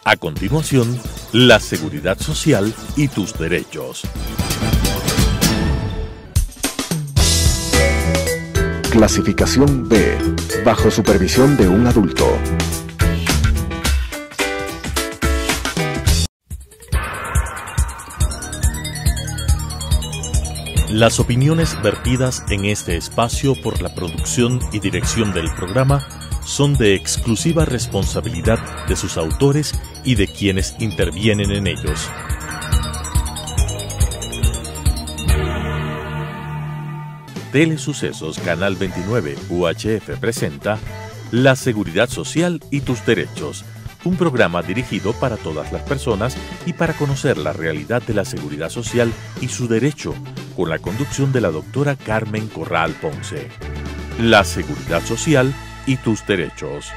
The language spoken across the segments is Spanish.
A continuación, la seguridad social y tus derechos. Clasificación B, bajo supervisión de un adulto. Las opiniones vertidas en este espacio por la producción y dirección del programa son de exclusiva responsabilidad de sus autores y de quienes intervienen en ellos. Telesucesos Canal 29 UHF presenta La Seguridad Social y tus Derechos, un programa dirigido para todas las personas y para conocer la realidad de la seguridad social y su derecho, con la conducción de la doctora Carmen Corral Ponce. La Seguridad Social y tus derechos.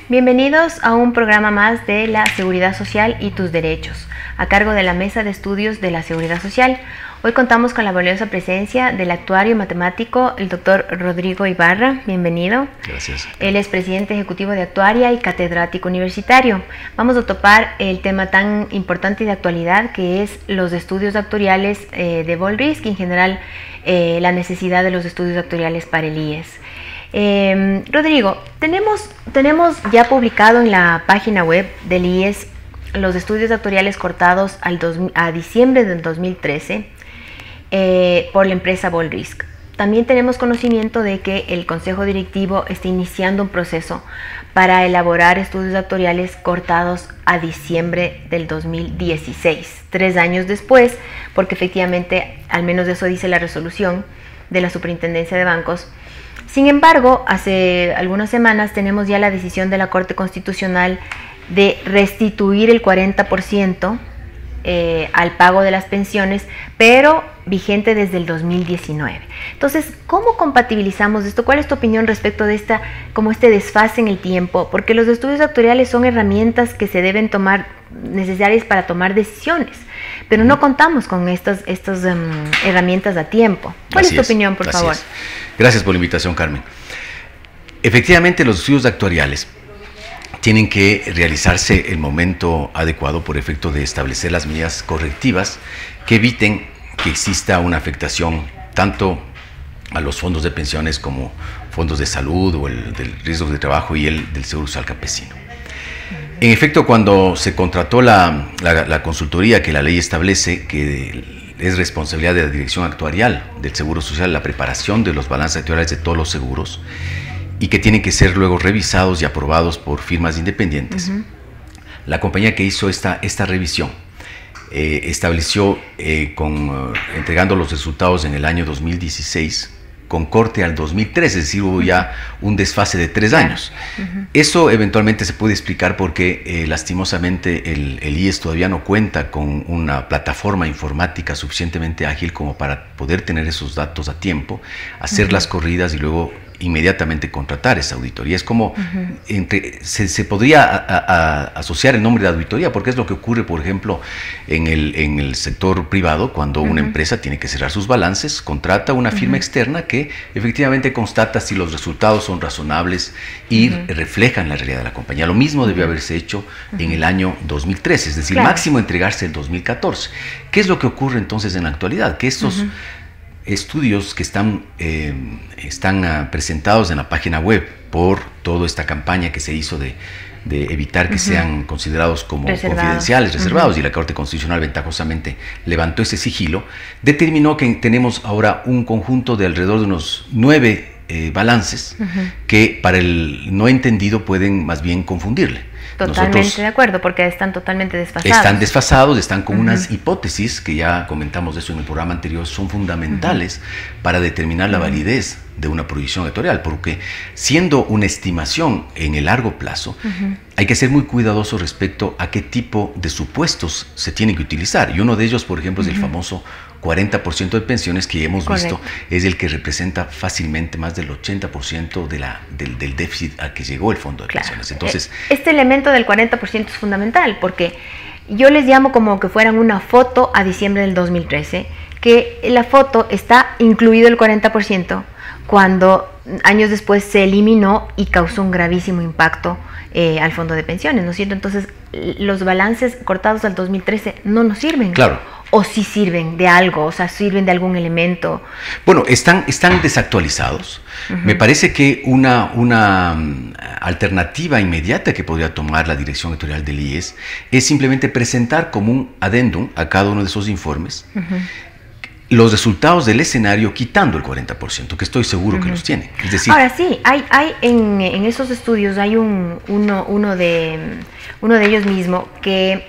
Bienvenidos a un programa más de la Seguridad Social y tus derechos, a cargo de la Mesa de Estudios de la Seguridad Social. Hoy contamos con la valiosa presencia del actuario matemático, el doctor Rodrigo Ibarra. Bienvenido. Gracias. Él es presidente ejecutivo de Actuaria y catedrático universitario. Vamos a topar el tema tan importante y de actualidad que es los estudios actuariales de Volrisk y en general la necesidad de los estudios actuariales para el IES. Rodrigo, tenemos ya publicado en la página web del IES los estudios actuariales cortados a diciembre del 2013 por la empresa Volrisk. También tenemos conocimiento de que el Consejo Directivo está iniciando un proceso para elaborar estudios actuariales cortados a diciembre del 2016, 3 años después, porque efectivamente, al menos eso dice la resolución de la Superintendencia de Bancos. Sin embargo, hace algunas semanas tenemos ya la decisión de la Corte Constitucional de restituir el 40% al pago de las pensiones, pero vigente desde el 2019. Entonces, ¿cómo compatibilizamos esto? ¿Cuál es tu opinión respecto de este desfase en el tiempo? Porque los estudios actuariales son herramientas que se deben tomar, necesarias para tomar decisiones, pero no contamos con estas herramientas a tiempo. ¿Cuál es tu opinión, por favor? Gracias por la invitación, Carmen. Efectivamente, los estudios actuariales tienen que realizarse el momento adecuado por efecto de establecer las medidas correctivas que eviten que exista una afectación tanto a los fondos de pensiones como fondos de salud o el del riesgo de trabajo y el del seguro social campesino. En efecto, cuando se contrató la consultoría que la ley establece, que es responsabilidad de la Dirección Actuarial del Seguro Social, la preparación de los balances actuariales de todos los seguros, y que tienen que ser luego revisados y aprobados por firmas independientes. La compañía que hizo esta revisión estableció, entregando los resultados en el año 2016, con corte al 2013, es decir, hubo ya un desfase de 3 años. Eso eventualmente se puede explicar porque lastimosamente el IES todavía no cuenta con una plataforma informática suficientemente ágil como para poder tener esos datos a tiempo, hacer las corridas y luego inmediatamente contratar esa auditoría. Es como, se podría asociar el nombre de auditoría, porque es lo que ocurre, por ejemplo, en el sector privado, cuando una empresa tiene que cerrar sus balances, contrata una firma externa que efectivamente constata si los resultados son razonables y reflejan la realidad de la compañía. Lo mismo debió haberse hecho en el año 2013, es decir, máximo entregarse en 2014. ¿Qué es lo que ocurre entonces en la actualidad? Que estos estudios que están presentados en la página web por toda esta campaña que se hizo de evitar que sean considerados como confidenciales, reservados, y la Corte Constitucional ventajosamente levantó ese sigilo, determinó que tenemos ahora un conjunto de alrededor de unos 9 balances que para el no entendido pueden más bien confundirle. Totalmente de acuerdo, porque están totalmente desfasados. Están desfasados, están con unas hipótesis, que ya comentamos de eso en el programa anterior, son fundamentales para determinar la validez de una proyección actuarial, porque siendo una estimación en el largo plazo, hay que ser muy cuidadoso respecto a qué tipo de supuestos se tienen que utilizar. Y uno de ellos, por ejemplo, es el famoso 40% de pensiones que hemos visto, es el que representa fácilmente más del 80% del déficit al que llegó el fondo de pensiones. Entonces, este elemento del 40% es fundamental, porque yo les llamo como que fueran una foto a diciembre del 2013, que la foto está incluido el 40%, cuando años después se eliminó y causó un gravísimo impacto al fondo de pensiones, ¿no es cierto? Entonces, los balances cortados al 2013 no nos sirven. Claro. O sí sirven de algo, o sea, sirven de algún elemento. Bueno, están desactualizados. Me parece que una alternativa inmediata que podría tomar la dirección editorial del IES es simplemente presentar como un adendum a cada uno de esos informes los resultados del escenario quitando el 40%, que estoy seguro que los tiene. Es decir, ahora sí, hay en esos estudios hay uno de ellos mismo que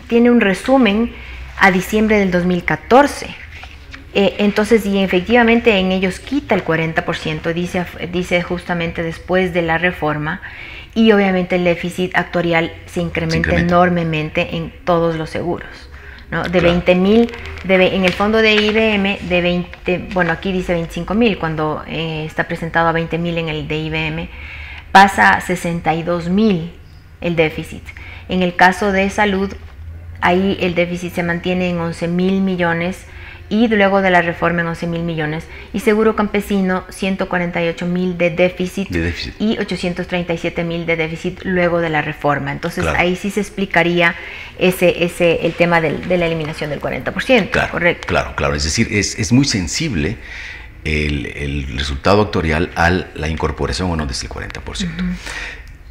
tiene un resumen a diciembre del 2014. Entonces, y efectivamente en ellos quita el 40%, dice justamente después de la reforma, y obviamente el déficit actuarial se incrementa enormemente en todos los seguros, ¿no? De 20.000, en el fondo de IBM, de 20, bueno, aquí dice 25.000, cuando está presentado a 20.000 en el de IBM, pasa a 62.000 el déficit. En el caso de salud, ahí el déficit se mantiene en 11.000 millones y luego de la reforma en 11.000 millones. Y seguro campesino, 148.000 de déficit y 837.000 de déficit luego de la reforma. Entonces ahí sí se explicaría el tema de la eliminación del 40%. Claro, correcto. Claro. Es decir, es muy sensible el resultado actuarial a la incorporación o no desde el 40%.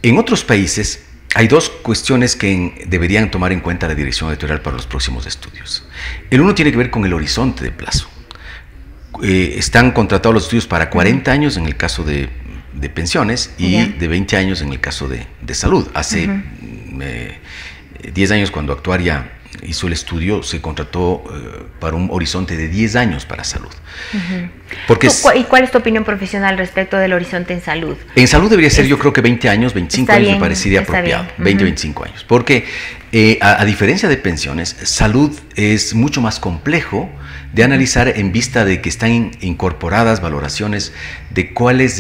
En otros países hay dos cuestiones que deberían tomar en cuenta la dirección editorial para los próximos estudios. El uno tiene que ver con el horizonte de plazo. Están contratados los estudios para 40 años en el caso de pensiones y de 20 años en el caso de salud. Hace 10 años, cuando Actuaria hizo el estudio, se contrató para un horizonte de 10 años para salud. Porque ¿Y cuál es tu opinión profesional respecto del horizonte en salud? En salud debería ser, yo creo que 20 años, 25 años me parecería apropiado. 20, 25 años. Porque a diferencia de pensiones, salud es mucho más complejo de analizar en vista de que están incorporadas valoraciones de cuál es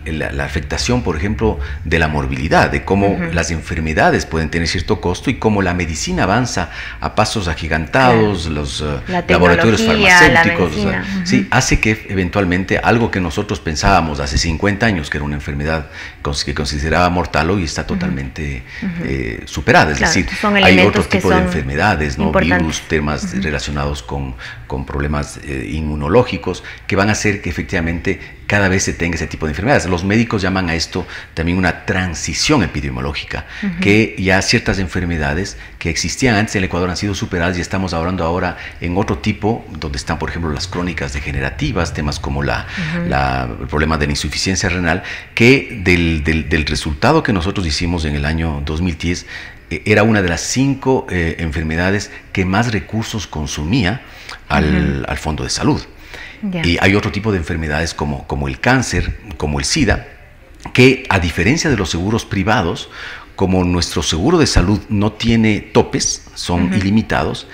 la afectación, por ejemplo, de la morbilidad, de cómo las enfermedades pueden tener cierto costo y cómo la medicina avanza a pasos agigantados, los laboratorios farmacéuticos, sí, hace que eventualmente algo que nosotros pensábamos hace 50 años que era una enfermedad que consideraba mortal, hoy está totalmente superada. Es decir, hay otro tipo de enfermedades, ¿no? Virus, temas relacionados con problemas inmunológicos que van a hacer que efectivamente cada vez se tenga ese tipo de enfermedades. Los médicos llaman a esto también una transición epidemiológica, que ya ciertas enfermedades que existían antes en el Ecuador han sido superadas y estamos hablando ahora en otro tipo, donde están, por ejemplo, las crónicas degenerativas, temas como el problema de la insuficiencia renal, que del resultado que nosotros hicimos en el año 2010, era una de las 5 enfermedades que más recursos consumía al Fondo de Salud. Y hay otro tipo de enfermedades como el cáncer, como el SIDA, que a diferencia de los seguros privados, como nuestro seguro de salud no tiene topes, son ilimitados,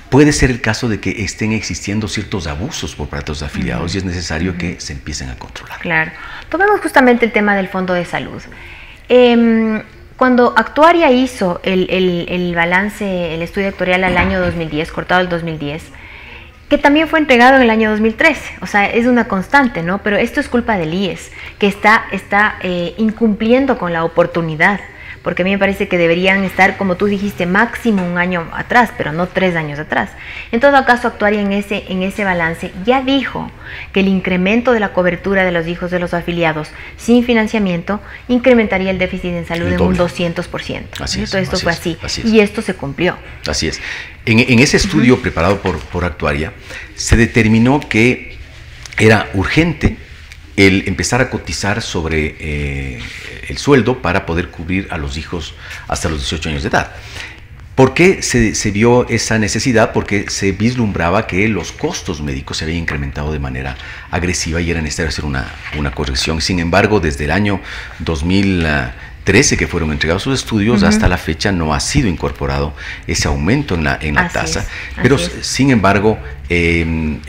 puede ser el caso de que estén existiendo ciertos abusos por parte de los afiliados y es necesario que se empiecen a controlar. Claro. Tomemos justamente el tema del Fondo de Salud. Cuando Actuaria hizo el balance, el estudio actuarial al año 2010, cortado el 2010, que también fue entregado en el año 2013, o sea, es una constante, ¿no? Pero esto es culpa del IES, que está incumpliendo con la oportunidad, porque a mí me parece que deberían estar, como tú dijiste, máximo un año atrás, pero no 3 años atrás. En todo caso, Actuaria en ese balance ya dijo que el incremento de la cobertura de los hijos de los afiliados sin financiamiento incrementaría el déficit en salud en un 200%. Así es, esto fue así, y esto se cumplió. Así es. En ese estudio preparado por Actuaria, se determinó que era urgente el empezar a cotizar sobre el sueldo para poder cubrir a los hijos hasta los 18 años de edad. ¿Por qué se vio esa necesidad? Porque se vislumbraba que los costos médicos se habían incrementado de manera agresiva y era necesario hacer una corrección. Sin embargo, desde el año 2013 que fueron entregados sus estudios, hasta la fecha no ha sido incorporado ese aumento en la tasa. Pero sin embargo, el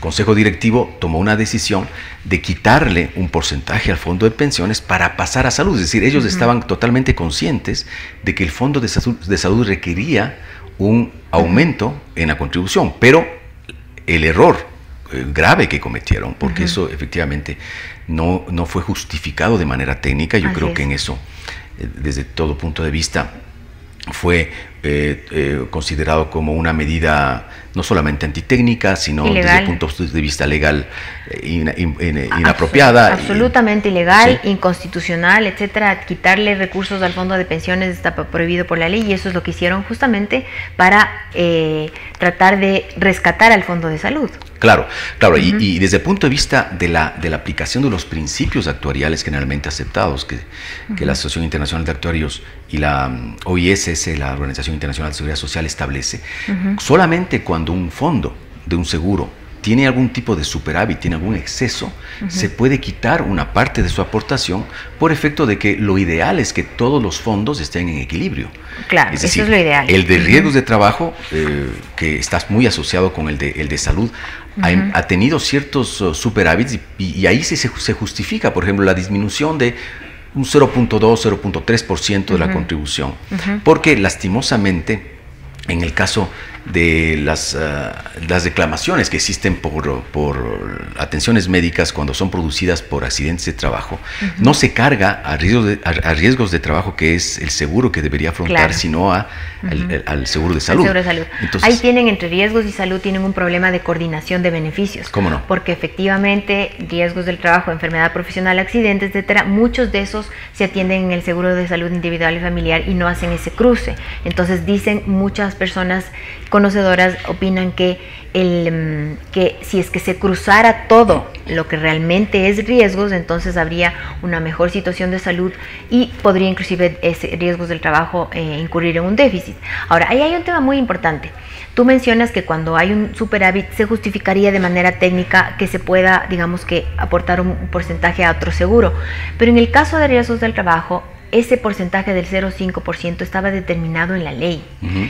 Consejo Directivo tomó una decisión de quitarle un porcentaje al fondo de pensiones para pasar a salud. Es decir, ellos estaban totalmente conscientes de que el fondo de salud requería un aumento en la contribución, pero el error grave que cometieron, porque eso efectivamente no fue justificado de manera técnica. Yo creo que en eso, desde todo punto de vista, fue considerado como una medida no solamente antitécnica, sino ilegal, desde el punto de vista legal inapropiada. Absolutamente ilegal, inconstitucional, etcétera. Quitarle recursos al fondo de pensiones está prohibido por la ley, y eso es lo que hicieron justamente para tratar de rescatar al fondo de salud. Claro, y desde el punto de vista de la aplicación de los principios actuariales generalmente aceptados que la Asociación Internacional de Actuarios y la OISS, la Organización Internacional de Seguridad Social, establece, solamente cuando un fondo de un seguro tiene algún tipo de superávit, tiene algún exceso, se puede quitar una parte de su aportación por efecto de que lo ideal es que todos los fondos estén en equilibrio. Claro, es decir, eso es lo ideal. El de riesgos de trabajo, que está muy asociado con el de salud, ha tenido ciertos superávits y ahí se justifica, por ejemplo, la disminución de un 0.2, 0.3% de la contribución, porque lastimosamente, en el caso de las reclamaciones que existen por atenciones médicas cuando son producidas por accidentes de trabajo, no se carga a riesgos de trabajo, que es el seguro que debería afrontar, sino al seguro de salud. Seguro de salud. Entonces, ahí tienen, entre riesgos y salud, tienen un problema de coordinación de beneficios. ¿Cómo no? Porque efectivamente riesgos del trabajo, enfermedad profesional, accidentes, etcétera, muchos de esos se atienden en el seguro de salud individual y familiar y no hacen ese cruce. Entonces dicen muchas personas conocedoras, opinan que si es que se cruzara todo lo que realmente es riesgos, entonces habría una mejor situación de salud y podría inclusive riesgos del trabajo incurrir en un déficit. Ahora, ahí hay un tema muy importante. Tú mencionas que cuando hay un superávit se justificaría de manera técnica que se pueda, digamos, que aportar un porcentaje a otro seguro, pero en el caso de riesgos del trabajo, ese porcentaje del 0,5% estaba determinado en la ley.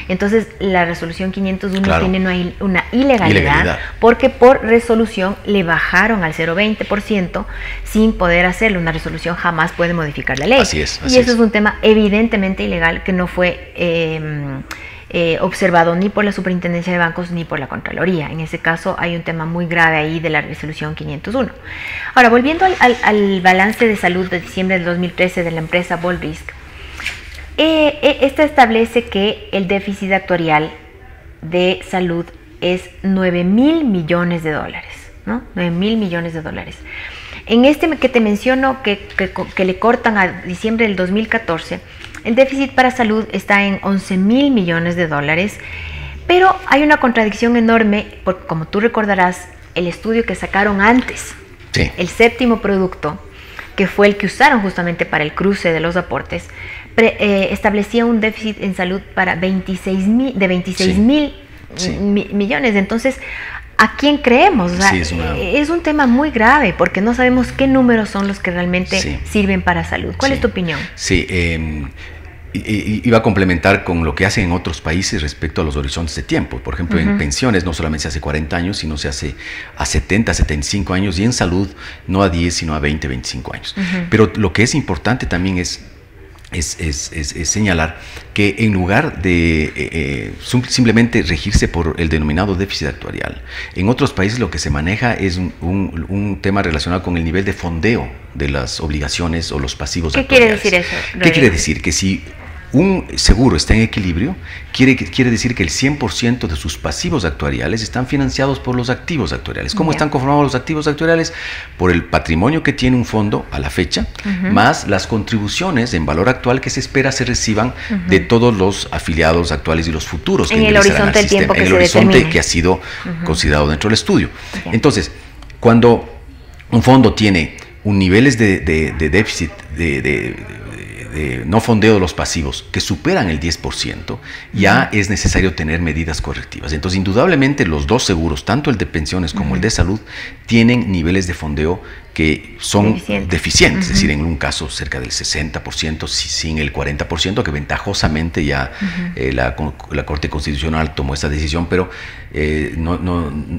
Entonces, la resolución 501 tiene una ilegalidad, porque por resolución le bajaron al 0,20% sin poder hacerlo. Una resolución jamás puede modificar la ley. Así es. Y eso es un tema evidentemente ilegal que no fue observado ni por la Superintendencia de Bancos ni por la Contraloría. En ese caso hay un tema muy grave ahí de la resolución 501. Ahora, volviendo al balance de salud de diciembre del 2013 de la empresa Volrisk, esta establece que el déficit actuarial de salud es 9.000 millones de dólares, ¿no? 9.000 millones de dólares. En este que te menciono, que le cortan a diciembre del 2014, el déficit para salud está en 11.000 millones de dólares, pero hay una contradicción enorme, porque como tú recordarás, el estudio que sacaron antes, el séptimo producto, que fue el que usaron justamente para el cruce de los aportes, establecía un déficit en salud para 26.000 millones. Entonces, ¿a quién creemos? O sea, es un tema muy grave, porque no sabemos qué números son los que realmente sirven para salud. ¿Cuál es tu opinión? Iba a complementar con lo que hacen en otros países respecto a los horizontes de tiempo. Por ejemplo, en pensiones no solamente se hace 40 años, sino se hace a 70, 75 años, y en salud no a 10, sino a 20, 25 años. Pero lo que es importante también es señalar que en lugar de simplemente regirse por el denominado déficit actuarial, en otros países lo que se maneja es un tema relacionado con el nivel de fondeo de las obligaciones o los pasivos actuariales. ¿Qué quiere decir eso? ¿Qué quiere decir? Que si un seguro está en equilibrio, quiere decir que el 100% de sus pasivos actuariales están financiados por los activos actuariales. ¿Cómo están conformados los activos actuariales? Por el patrimonio que tiene un fondo a la fecha, más las contribuciones en valor actual que se espera se reciban de todos los afiliados actuales y los futuros que ingresarán al sistema, en el horizonte que ha sido considerado dentro del estudio. Entonces, cuando un fondo tiene un niveles de déficit no fondeo de los pasivos que superan el 10%, ya es necesario tener medidas correctivas. Entonces, indudablemente, los dos seguros, tanto el de pensiones como el de salud, tienen niveles de fondeo que son deficientes, es decir, en un caso cerca del 60%, sin el 40%, que ventajosamente ya la Corte Constitucional tomó esta decisión, pero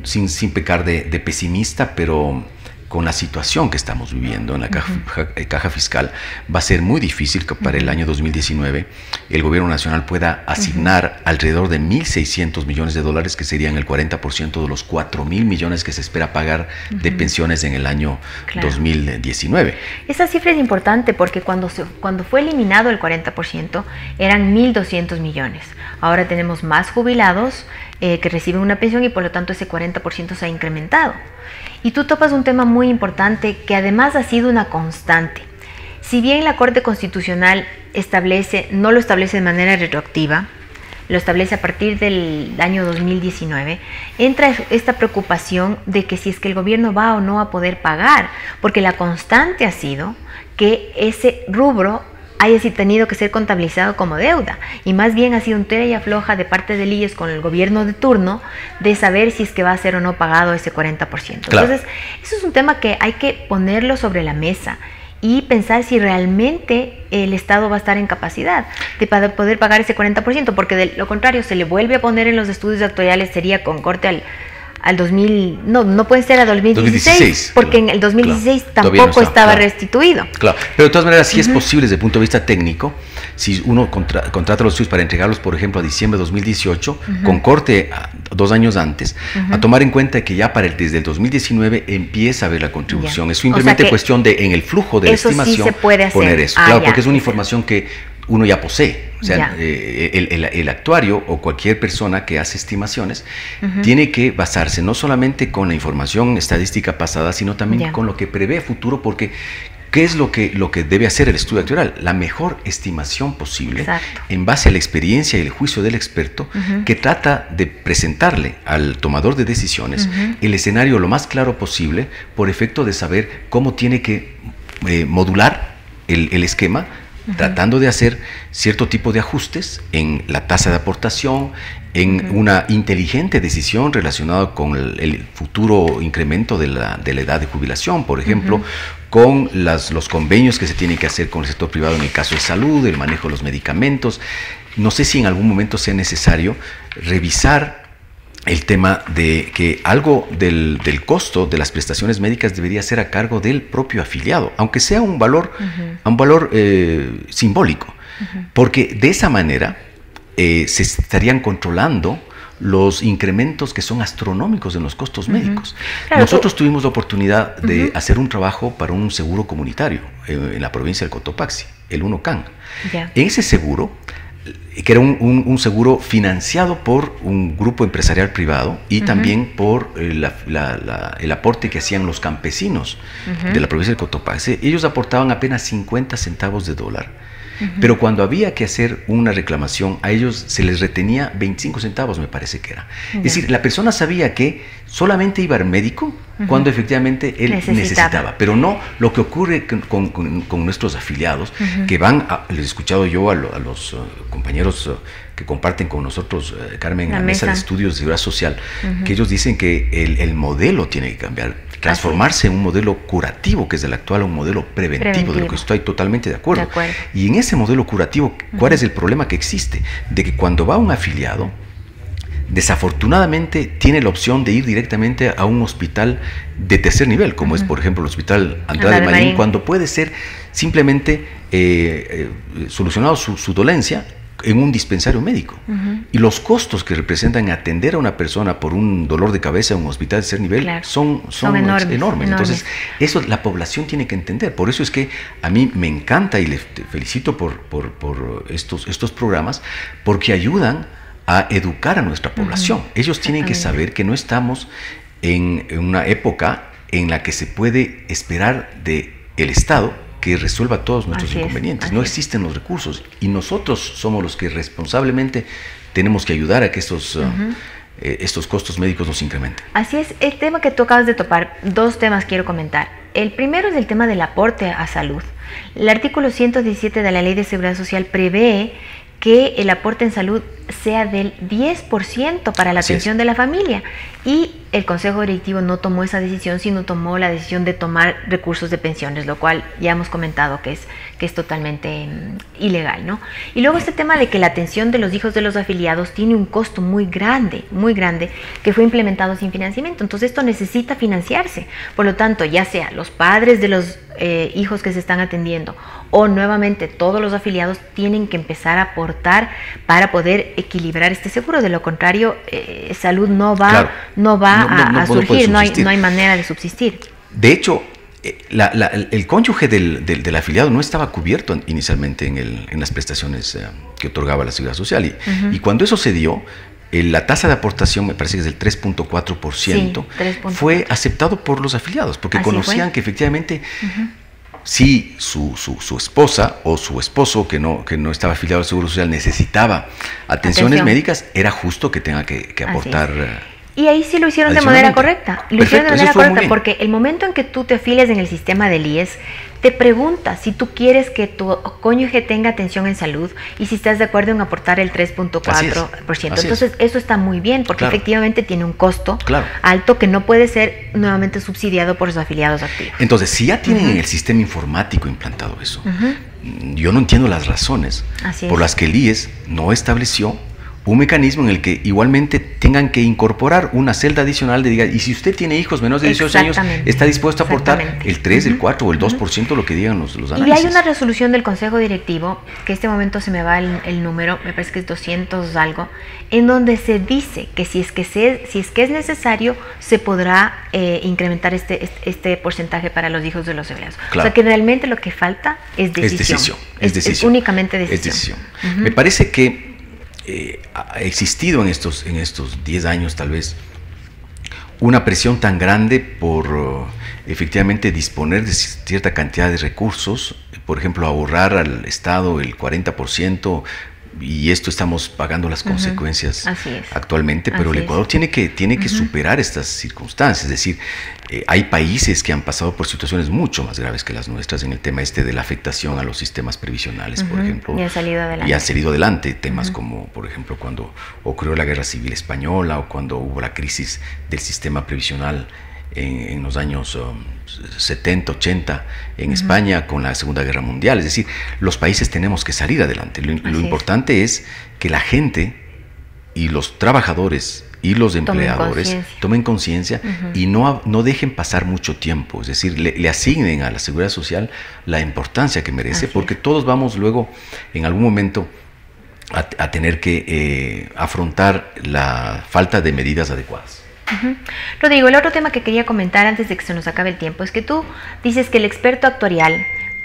sin pecar de pesimista, pero con la situación que estamos viviendo en la caja fiscal, va a ser muy difícil que para el año 2019 el gobierno nacional pueda asignar alrededor de 1.600 millones de dólares, que serían el 40% de los 4.000 millones que se espera pagar de pensiones en el año 2019. Esa cifra es importante porque cuando fue eliminado el 40% eran 1.200 millones. Ahora tenemos más jubilados que reciben una pensión y por lo tanto ese 40% se ha incrementado. Y tú topas un tema muy importante que además ha sido una constante. Si bien la Corte Constitucional no lo establece de manera retroactiva, lo establece a partir del año 2019, entra esta preocupación de que si es que el gobierno va o no a poder pagar, porque la constante ha sido que ese rubro haya tenido que ser contabilizado como deuda, y más bien ha sido un tira y afloja de parte del IES con el gobierno de turno de saber si es que va a ser o no pagado ese 40%. Claro. Entonces, eso es un tema que hay que ponerlo sobre la mesa y pensar si realmente el Estado va a estar en capacidad de poder pagar ese 40%, porque de lo contrario se le vuelve a poner en los estudios actuariales, sería con corte al 2000, no puede ser a 2016, porque en el 2016 tampoco estaba restituido. Claro, pero de todas maneras sí es posible desde el punto de vista técnico, si uno contrata los estudios para entregarlos, por ejemplo, a diciembre de 2018, con corte 2 años antes, a tomar en cuenta que ya desde el 2019 empieza a haber la contribución. Es simplemente cuestión de, en el flujo de la estimación, sí se puede hacer. Poner eso. Claro, porque es una información que uno ya posee. O sea, el actuario o cualquier persona que hace estimaciones tiene que basarse no solamente con la información estadística pasada, sino también con lo que prevé futuro, porque ¿qué es lo que debe hacer el estudio actuarial? La mejor estimación posible. Exacto. En base a la experiencia y el juicio del experto, que trata de presentarle al tomador de decisiones el escenario lo más claro posible, por efecto de saber cómo tiene que modular el esquema, tratando de hacer cierto tipo de ajustes en la tasa de aportación, en una inteligente decisión relacionada con el futuro incremento de la edad de jubilación, por ejemplo, con los convenios que se tienen que hacer con el sector privado en el caso de salud, el manejo de los medicamentos. No sé si en algún momento sea necesario revisar el tema de que algo del costo de las prestaciones médicas debería ser a cargo del propio afiliado, aunque sea un valor simbólico, porque de esa manera se estarían controlando los incrementos que son astronómicos en los costos médicos. Claro, nosotros tuvimos la oportunidad de hacer un trabajo para un seguro comunitario en la provincia del Cotopaxi, el UNOCAN. En ese seguro, que era un seguro financiado por un grupo empresarial privado y también por el aporte que hacían los campesinos de la provincia del Cotopaxi. Ellos aportaban apenas 50 centavos de dólar. Pero cuando había que hacer una reclamación, a ellos se les retenía 25 centavos, me parece que era. Es decir, la persona sabía que solamente iba al médico cuando efectivamente él necesitaba, pero no lo que ocurre con nuestros afiliados, que van, les he escuchado yo a los compañeros que comparten con nosotros, Carmen, la mesa de estudios de seguridad social, que ellos dicen que el modelo tiene que cambiar, transformarse en un modelo curativo, que es del actual, a un modelo preventivo, de lo que estoy totalmente de acuerdo. Y en ese modelo curativo, ¿cuál es el problema que existe? De que cuando va un afiliado, desafortunadamente tiene la opción de ir directamente a un hospital de tercer nivel, como es por ejemplo el Hospital Andrade Marín, cuando puede ser simplemente solucionado su dolencia en un dispensario médico. Y los costos que representan atender a una persona por un dolor de cabeza en un hospital de tercer nivel son enormes. Entonces, eso la población tiene que entender. Por eso es que a mí me encanta y les felicito por estos programas, porque ayudan a educar a nuestra población. Ellos tienen que saber que no estamos en una época en la que se puede esperar del Estado que resuelva todos nuestros inconvenientes. No existen los recursos y nosotros somos los que responsablemente tenemos que ayudar a que estos costos médicos nos incrementen. Así es. El tema que tú acabas de topar, 2 temas quiero comentar. El primero es el tema del aporte a salud. El artículo 117 de la Ley de Seguridad Social prevé que el aporte en salud sea del 10% para la atención de la familia, y el Consejo Directivo no tomó esa decisión, sino tomó la decisión de tomar recursos de pensiones, lo cual ya hemos comentado que es totalmente ilegal, ¿no? Y luego este tema de que la atención de los hijos de los afiliados tiene un costo muy grande, que fue implementado sin financiamiento. Entonces esto necesita financiarse. Por lo tanto, ya sea los padres de los hijos que se están atendiendo o nuevamente todos los afiliados tienen que empezar a aportar para poder equilibrar este seguro. De lo contrario, salud no va a surgir, no hay manera de subsistir. De hecho, el cónyuge del afiliado no estaba cubierto inicialmente en las prestaciones que otorgaba la Seguridad Social. Y cuando eso se dio, la tasa de aportación, me parece que es del 3.4%, sí, fue aceptado por los afiliados, porque conocían que efectivamente si su esposa o su esposo que no estaba afiliado al Seguro Social necesitaba atenciones médicas, era justo que tenga que aportar. Y ahí sí lo hicieron de manera correcta. Lo hicieron de manera correcta porque el momento en que tú te afilias en el sistema del IES, te pregunta si tú quieres que tu cónyuge tenga atención en salud y si estás de acuerdo en aportar el 3.4%. Entonces, eso está muy bien porque efectivamente tiene un costo alto que no puede ser nuevamente subsidiado por sus afiliados activos. Entonces, si ya tienen en el sistema informático implantado eso, yo no entiendo las razones por las que el IES no estableció un mecanismo en el que igualmente tengan que incorporar una celda adicional de diga, y si usted tiene hijos menores de 18 años, está dispuesto a aportar el 3, el 4 o el 2%, lo que digan los análisis. Y hay una resolución del Consejo Directivo, que en este momento se me va el número, me parece que es 200 algo, en donde se dice que si es que es necesario, se podrá incrementar este porcentaje para los hijos de los empleados. O sea que realmente lo que falta es decisión. Es únicamente decisión. Me parece que ha existido en estos 10 años tal vez una presión tan grande por efectivamente disponer de cierta cantidad de recursos, por ejemplo ahorrar al Estado el 40%, y esto estamos pagando las consecuencias actualmente, pero el Ecuador tiene que superar estas circunstancias. Es decir, hay países que han pasado por situaciones mucho más graves que las nuestras en el tema de la afectación a los sistemas previsionales, por ejemplo. Y han salido adelante. Temas como, por ejemplo, cuando ocurrió la Guerra Civil Española o cuando hubo la crisis del sistema previsional en los años 70, 80 en España con la Segunda Guerra Mundial. Es decir, los países tenemos que salir adelante. Lo importante es que la gente y los trabajadores y los empleadores tomen conciencia y no dejen pasar mucho tiempo. Es decir, le asignen a la Seguridad Social la importancia que merece, porque todos vamos luego en algún momento a tener que afrontar la falta de medidas adecuadas. Rodrigo, el otro tema que quería comentar antes de que se nos acabe el tiempo es que tú dices que el experto actuarial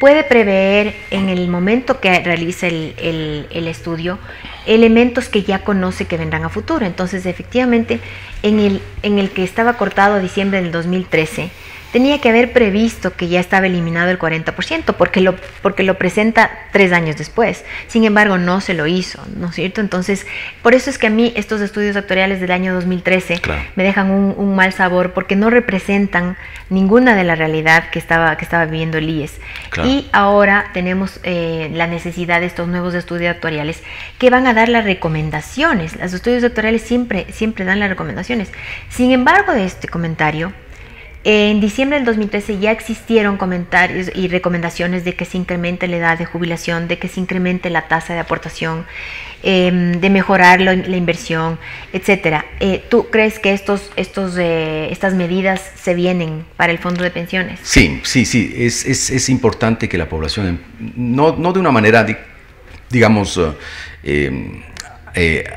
puede prever en el momento que realice el estudio elementos que ya conoce que vendrán a futuro. Entonces, efectivamente, en el que estaba cortado a diciembre del 2013, tenía que haber previsto que ya estaba eliminado el 40%, porque lo presenta 3 años después. Sin embargo, no se lo hizo, ¿no es cierto? Entonces, por eso es que a mí estos estudios actuariales del año 2013 me dejan un mal sabor, porque no representan ninguna de la realidad que estaba viviendo el IES. Y ahora tenemos la necesidad de estos nuevos estudios actuariales que van a dar las recomendaciones. Los estudios actuariales siempre dan las recomendaciones. Sin embargo, de este comentario, en diciembre del 2013 ya existieron comentarios y recomendaciones de que se incremente la edad de jubilación, de que se incremente la tasa de aportación, de mejorar la inversión, etcétera. ¿Tú crees que estas medidas se vienen para el fondo de pensiones? Sí. Es importante que la población, no de una manera, digamos,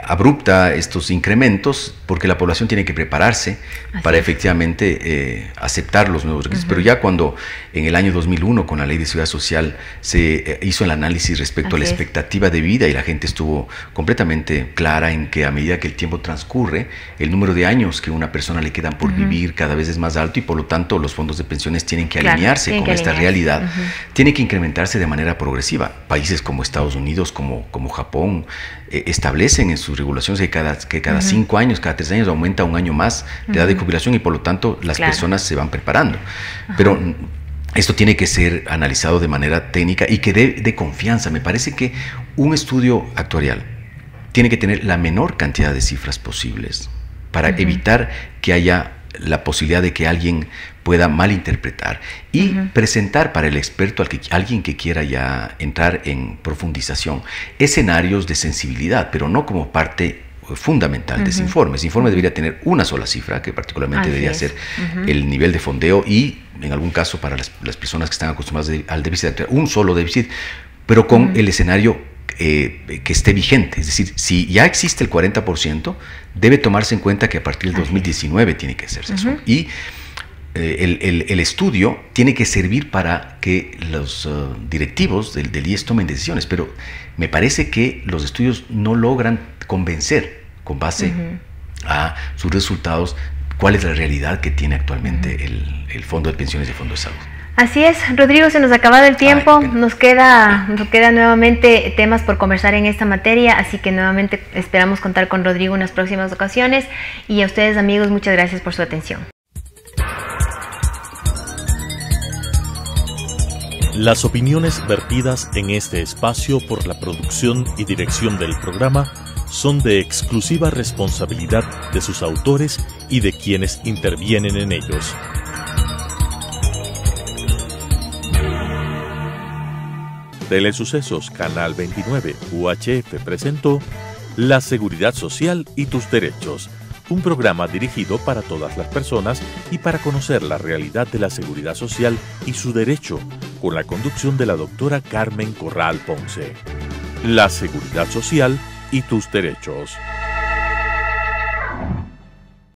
abrupta estos incrementos, porque la población tiene que prepararse para efectivamente aceptar los nuevos requisitos. Pero ya cuando en el año 2001 con la Ley de Seguridad Social se hizo el análisis respecto a la expectativa de vida y la gente estuvo completamente clara en que a medida que el tiempo transcurre, el número de años que una persona le quedan por vivir cada vez es más alto y por lo tanto los fondos de pensiones tienen que alinearse con esta realidad. Tiene que incrementarse de manera progresiva. Países como Estados Unidos, como Japón, establecen en sus regulaciones que cada 5 años, cada 3 años aumenta un año más la edad de jubilación y por lo tanto las personas se van preparando. Pero esto tiene que ser analizado de manera técnica y que dé de confianza. Me parece que un estudio actuarial tiene que tener la menor cantidad de cifras posibles para evitar que haya la posibilidad de que alguien pueda malinterpretar y presentar para el experto, alguien que quiera ya entrar en profundización, escenarios de sensibilidad, pero no como parte fundamental de ese informe. Ese informe debería tener una sola cifra, que particularmente debería ser el nivel de fondeo y, en algún caso, para las personas que están acostumbradas al déficit actuarial, un solo déficit, pero con el escenario que esté vigente. Es decir, si ya existe el 40%, debe tomarse en cuenta que a partir del 2019 tiene que hacerse eso. Y el estudio tiene que servir para que los directivos del IES tomen decisiones, pero me parece que los estudios no logran convencer con base a sus resultados cuál es la realidad que tiene actualmente el Fondo de Pensiones y el Fondo de Salud. Así es, Rodrigo, se nos ha acabado el tiempo, nos queda nuevamente temas por conversar en esta materia, así que nuevamente esperamos contar con Rodrigo en las próximas ocasiones, y a ustedes, amigos, muchas gracias por su atención. Las opiniones vertidas en este espacio por la producción y dirección del programa son de exclusiva responsabilidad de sus autores y de quienes intervienen en ellos. Telesucesos Canal 29 UHF presentó La Seguridad Social y tus Derechos, un programa dirigido para todas las personas y para conocer la realidad de la seguridad social y su derecho, con la conducción de la doctora Carmen Corral Ponce. La Seguridad Social y tus Derechos.